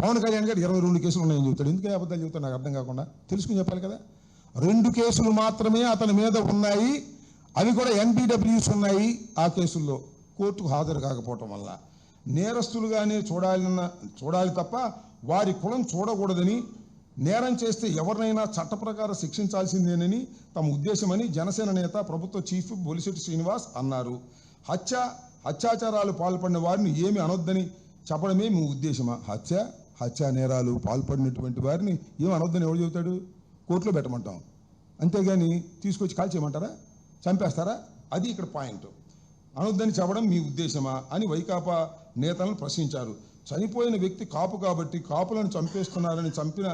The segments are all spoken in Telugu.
పవన్ కళ్యాణ్ గారు 22 కేసులు ఉన్నాయని చెబుతాడు. ఎందుకే అబద్ధాలు చెబుతాడు నాకు అర్థం కాకుండా? తెలుసుకుని చెప్పాలి కదా. 2 కేసులు మాత్రమే అతని మీద ఉన్నాయి, అవి కూడా NBWs ఉన్నాయి. ఆ కేసుల్లో కోర్టుకు హాజరు కాకపోవటం వల్ల నేరస్తులుగానే చూడాలి తప్ప వారి కులం చూడకూడదని, నేరం చేస్తే ఎవరినైనా చట్ట ప్రకారం శిక్షించాల్సిందేనని తమ ఉద్దేశమని జనసేన నేత ప్రభుత్వ చీఫ్ బొలిశెట్టి శ్రీనివాస్ అన్నారు. హత్యాచారాలు పాల్పడిన వారిని ఏమి అనొద్దని చెప్పడమే మీ ఉద్దేశమా? హత్యా నేరాలు పాల్పడినటువంటి వారిని ఏమి అనొద్దని ఎవరు చెబుతాడు? కోర్టులో పెట్టమంటాం, అంతేగాని తీసుకొచ్చి కాల్ చేయమంటారా? చంపేస్తారా? అది ఇక్కడ పాయింట్. అనొద్దని చెప్పడం మీ ఉద్దేశమా అని వైకాపా నేతలను ప్రశ్నించారు. చనిపోయిన వ్యక్తి కాపు కాబట్టి కాపులను చంపేస్తున్నారని, చంపిన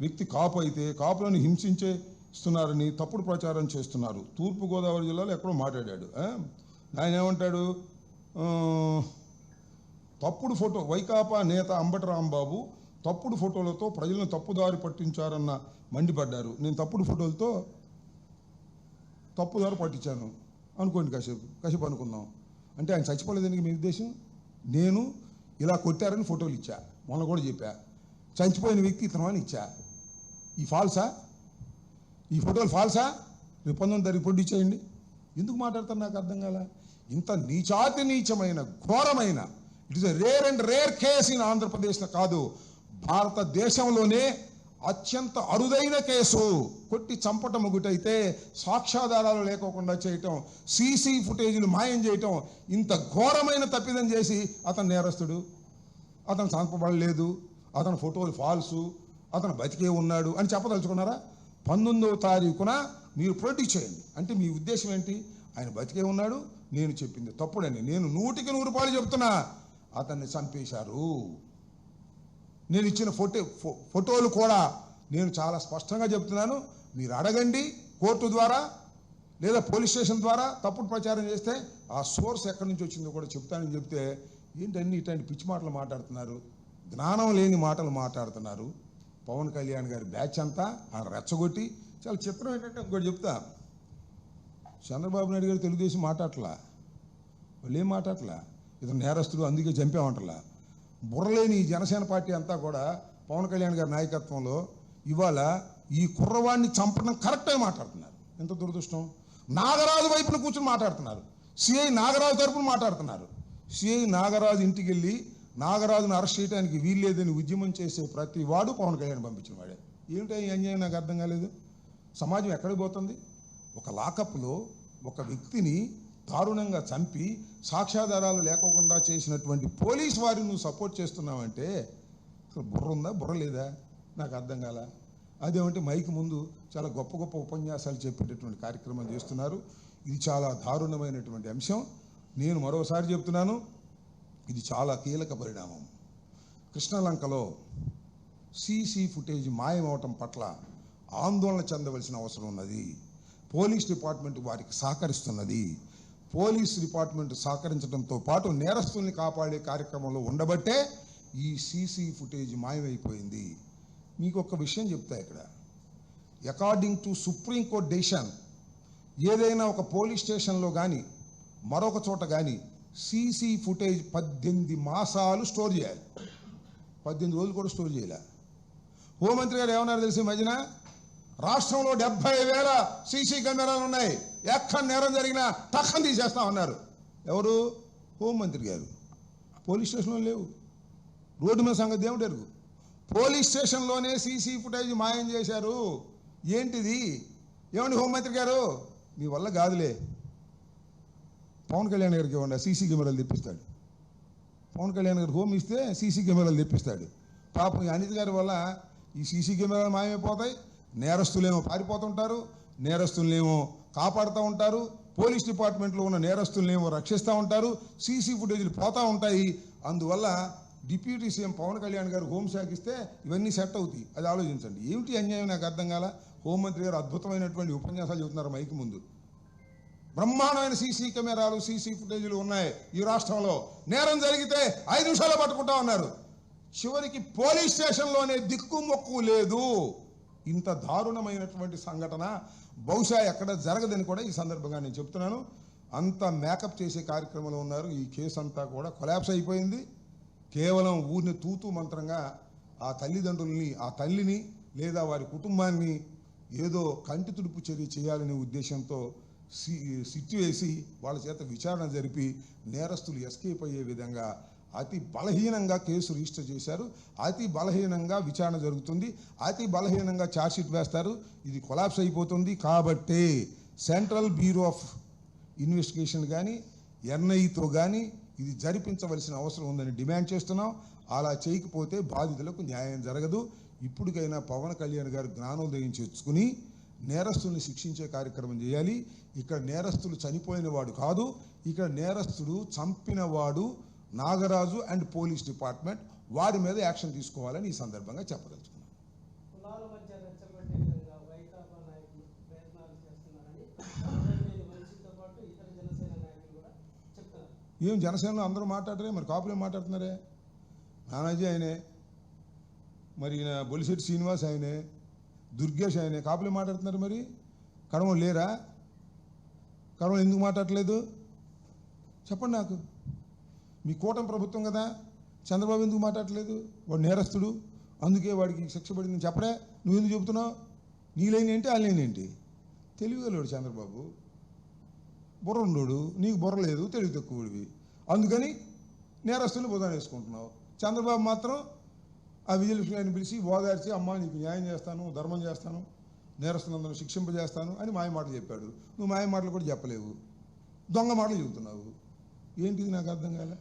వ్యక్తి కాపు అయితే కాపులను హింసించేస్తున్నారని తప్పుడు ప్రచారం చేస్తున్నారు. తూర్పుగోదావరి జిల్లాలో ఎక్కడో మాట్లాడాడు. ఆయన ఏమంటాడు? తప్పుడు ఫోటో, వైకాపా నేత అంబటి రాంబాబు తప్పుడు ఫోటోలతో ప్రజలను తప్పుదారి పట్టించారన్న మండిపడ్డారు. నేను తప్పుడు ఫోటోలతో తప్పుదారి పట్టించాను అనుకోండి, కాసేపు అనుకుందాం. అంటే ఆయన చచ్చిపోలేదని మీ ఉద్దేశం? నేను ఇలా కొట్టారని ఫోటోలు ఇచ్చా, మొన్న కూడా చెప్పా. చచ్చిపోయిన వ్యక్తి ఇతను అని ఇచ్చా. ఈ ఫాల్సా? ఈ ఫోటోలు ఫాల్సా? రేపు 19 తారీఖు రిపోర్ట్ ఇచ్చేయండి. ఎందుకు మాట్లాడతారు నాకు అర్థం కాల. ఇంత నీచమైన ఘోరమైన, it is a rare case in ఆంధ్రప్రదేశ్లో కాదు, భారతదేశంలోనే అత్యంత అరుదైన కేసు. కొట్టి చంపటం ఒకటైతే సాక్ష్యాధారాలు లేకోకుండా చేయటం, సీసీ ఫుటేజీలు మాయం చేయటం, ఇంత ఘోరమైన తప్పిదం చేసి అతను నేరస్తుడు, అతను చంపబడలేదు, అతని ఫోటోలు ఫాల్సు, అతను బతికే ఉన్నాడు అని చెప్పదలుచుకున్నారా? 19వ తారీఖున మీరు ప్రొడ్యూస్ చేయండి. అంటే మీ ఉద్దేశం ఏంటి? ఆయన బతికే ఉన్నాడు, నేను చెప్పింది తప్పుడని. నేను 100కి 100 రూపాయలు చెప్తున్నా, అతన్ని చంపేశారు. నేను ఇచ్చిన ఫోటోలు కూడా నేను చాలా స్పష్టంగా చెప్తున్నాను. మీరు అడగండి కోర్టు ద్వారా లేదా పోలీస్ స్టేషన్ ద్వారా. తప్పుడు ప్రచారం చేస్తే ఆ సోర్స్ ఎక్కడి నుంచి వచ్చిందో కూడా చెప్తానని చెప్తే ఏంటన్నీ ఇట్లాంటి పిచ్చి మాటలు మాట్లాడుతున్నారు, జ్ఞానం లేని మాటలు మాట్లాడుతున్నారు. పవన్ కళ్యాణ్ గారి బ్యాచ్ అంతా ఆయన రెచ్చగొట్టి. చాలా చిత్రం ఏంటంటే ఇంకోటి చెప్తా, చంద్రబాబు నాయుడు గారు తెలుగుదేశం మాట్లాడట్లా, వాళ్ళు ఏం మాట్లాడట్లా, ఇతను నేరస్తుడు అందుకే చంపామంటలా. బుర్రలేని ఈ జనసేన పార్టీ అంతా కూడా పవన్ కళ్యాణ్ గారి నాయకత్వంలో ఇవాళ ఈ కుర్రవాడిని చంపడం కరెక్ట్గా మాట్లాడుతున్నారు. ఎంత దురదృష్టం. నాగరాజు వైపున కూర్చొని మాట్లాడుతున్నారు, సిఐ నాగరాజు తరపున మాట్లాడుతున్నారు. సిఐ నాగరాజు ఇంటికి వెళ్ళి నాగరాజును అరెస్ట్ చేయడానికి వీల్లేదని ఉద్యమం చేసే ప్రతి వాడు పవన్ కళ్యాణ్ పంపించిన వాడే. ఏమిటో ఈ అన్యాయం నాకు అర్థం కాలేదు. సమాజం ఎక్కడికి పోతుంది? ఒక లాకప్లో ఒక వ్యక్తిని దారుణంగా చంపి సాక్ష్యాధారాలు లేకోకుండా చేసినటువంటి పోలీస్ వారిని నువ్వు సపోర్ట్ చేస్తున్నావంటే అసలు బుర్ర ఉందా బుర్ర లేదా నాకు అర్థం కాల. అదేమంటే మైక్ ముందు చాలా గొప్ప గొప్ప ఉపన్యాసాలు చెప్పేటటువంటి కార్యక్రమం చేస్తున్నారు. ఇది చాలా దారుణమైనటువంటి అంశం. నేను మరోసారి చెప్తున్నాను, ఇది చాలా కీలక పరిణామం. కృష్ణలంకలో సీసీ ఫుటేజ్ మాయమవటం పట్ల ఆందోళన చెందవలసిన అవసరం ఉన్నది. పోలీస్ డిపార్ట్మెంట్ వారికి సహకరిస్తున్నది. పోలీస్ డిపార్ట్మెంట్ సహకరించడంతో పాటు నేరస్తుల్ని కాపాడే కార్యక్రమంలో ఉండబట్టే ఈ సీసీ ఫుటేజ్ మాయమైపోయింది. మీకు ఒక విషయం చెప్తా ఇక్కడ. అకార్డింగ్ టు సుప్రీంకోర్టు డెసిషన్, ఏదైనా ఒక పోలీస్ స్టేషన్లో కానీ మరొక చోట కానీ సీసీ ఫుటేజ్ 18 మాసాలు స్టోర్ చేయాలి. 18 రోజులు కూడా స్టోర్ చేయాలి. హోంమంత్రి గారు ఏమన్నారు తెలిసి మధ్యన, రాష్ట్రంలో 70,000 సీసీ కెమెరాలు ఉన్నాయి, ఎక్కడ నేరం జరిగినా టక్కని తీసేస్తామన్నారు. ఎవరు? హోంమంత్రి గారు. పోలీస్ స్టేషన్లో లేవు. రోడ్డు మీద సంగతి ఏమిటి ఎరుగు? పోలీస్ స్టేషన్లోనే సీసీ ఫుటేజ్ మాయం చేశారు. ఏంటిది? ఏమండి హోంమంత్రి గారు, మీ వల్ల కాదులే, పవన్ కళ్యాణ్ గారికి ఇవ్వండి, సీసీ కెమెరాలు తెప్పిస్తాడు. పవన్ కళ్యాణ్ గారికి హోమ్ ఇస్తే సీసీ కెమెరాలు తెప్పిస్తాడు. పాపం ఈ అనిత్ గారి వల్ల ఈ సీసీ కెమెరాలు మాయమైపోతాయి. నేరస్తులేమో పారిపోతుంటారు, నేరస్తులనేమో కాపాడుతూ ఉంటారు, పోలీస్ డిపార్ట్మెంట్లో ఉన్న నేరస్తులనేమో రక్షిస్తూ ఉంటారు, సీసీ ఫుటేజీలు పోతూ ఉంటాయి. అందువల్ల డిప్యూటీ సీఎం పవన్ కళ్యాణ్ గారు హోంశాఖ ఇస్తే ఇవన్నీ సెట్ అవుతాయి. అది ఆలోచించండి. ఏమిటి అన్యాయం నాకు అర్థం కాల. హోంమంత్రి గారు అద్భుతమైనటువంటి ఉపన్యాసాలు చెబుతున్నారు మైక్ ముందు. బ్రహ్మాండమైన సీసీ కెమెరాలు, సీసీ ఫుటేజీలు ఉన్నాయి ఈ రాష్ట్రంలో. నేరం జరిగితే 5 నిమిషాల్లో పట్టుకుంటా ఉన్నారు. చివరికి పోలీస్ స్టేషన్లోనే దిక్కుమొక్కు లేదు. ఇంత దారుణమైనటువంటి సంఘటన బహుశా ఎక్కడ జరగదని కూడా ఈ సందర్భంగా నేను చెప్తున్నాను. అంత మేకప్ చేసే కార్యక్రమంలో ఉన్నారు. ఈ కేసు అంతా కూడా కొలాప్స్ అయిపోయింది. కేవలం ఊరిని తూతూ మంత్రంగా ఆ తల్లిదండ్రుల్ని, ఆ తల్లిని లేదా వారి కుటుంబాన్ని ఏదో కంటి తుడుపు చర్య చేయాలనే ఉద్దేశంతో సిట్టు వేసి వాళ్ళ చేత విచారణ జరిపి నేరస్తులు ఎస్కేప్ అయ్యే విధంగా అతి బలహీనంగా కేసు రిజిస్టర్ చేశారు. అతి బలహీనంగా విచారణ జరుగుతుంది. అతి బలహీనంగా ఛార్జ్షీట్ వేస్తారు. ఇది కొలాప్స్ అయిపోతుంది. కాబట్టే సెంట్రల్ బ్యూరో ఆఫ్ ఇన్వెస్టిగేషన్ కానీ ఎన్ఐతో కానీ ఇది జరిపించవలసిన అవసరం ఉందని డిమాండ్ చేస్తున్నాం. అలా చేయకపోతే బాధితులకు న్యాయం జరగదు. ఇప్పటికైనా పవన్ కళ్యాణ్ గారు జ్ఞానోదయం తెచ్చుకుని నేరస్తుల్ని శిక్షించే కార్యక్రమం చేయాలి. ఇక్కడ నేరస్తులు చనిపోయిన వాడు కాదు, ఇక్కడ నేరస్తుడు చంపినవాడు నాగరాజు అండ్ పోలీస్ డిపార్ట్మెంట్, వారి మీద యాక్షన్ తీసుకోవాలని ఈ సందర్భంగా చెప్పదలుచుకున్నాను. కులాల మధ్య రెచ్చగొట్టే విధంగా వైకాపా నాయకులు ప్రయత్నాలు చేస్తున్నారని వంశీతో పాటు ఇతర జనసేన నాయకులు కూడా చెప్తున్నారు. ఏం జనసేనలో అందరూ మాట్లాడరే, మరి కాపులే మాట్లాడుతున్నారే? నానాజీ ఆయనే, మరి బొలిశెట్టి శ్రీనివాస్ ఆయనే, దుర్గేష్ ఆయనే, కాపులే మాట్లాడుతున్నారు. మరి కడమ లేరా? కడమ ఎందుకు మాట్లాడలేదు చెప్పండి నాకు. మీ కూటమి ప్రభుత్వం కదా, చంద్రబాబు ఎందుకు మాట్లాడలేదు? వాడు నేరస్తుడు, అందుకే వాడికి శిక్ష పడిందని చెప్పడే. నువ్వు ఎందుకు చెబుతున్నావు? నీ లైన్ ఏంటి, ఆ లైన్ ఏంటి? తెలివిగలవాడు చంద్రబాబు, బుర్ర ఉండోడు, నీకు బుర్ర లేదు, తెలివి తక్కువడివి, అందుకని నేరస్తుని బుధాన వేసుకుంటున్నావు. చంద్రబాబు మాత్రం ఆ విజిలెన్స్ పిలిచి ఓదార్చి, అమ్మ నీకు న్యాయం చేస్తాను, ధర్మం చేస్తాను, నేరస్తులందరూ శిక్షింపజేస్తాను అని మాయ మాటలు చెప్పాడు. నువ్వు మాయ మాటలు కూడా చెప్పలేవు, దొంగ మాటలు చెబుతున్నావు. ఏంటిది నాకు అర్థం కాలే.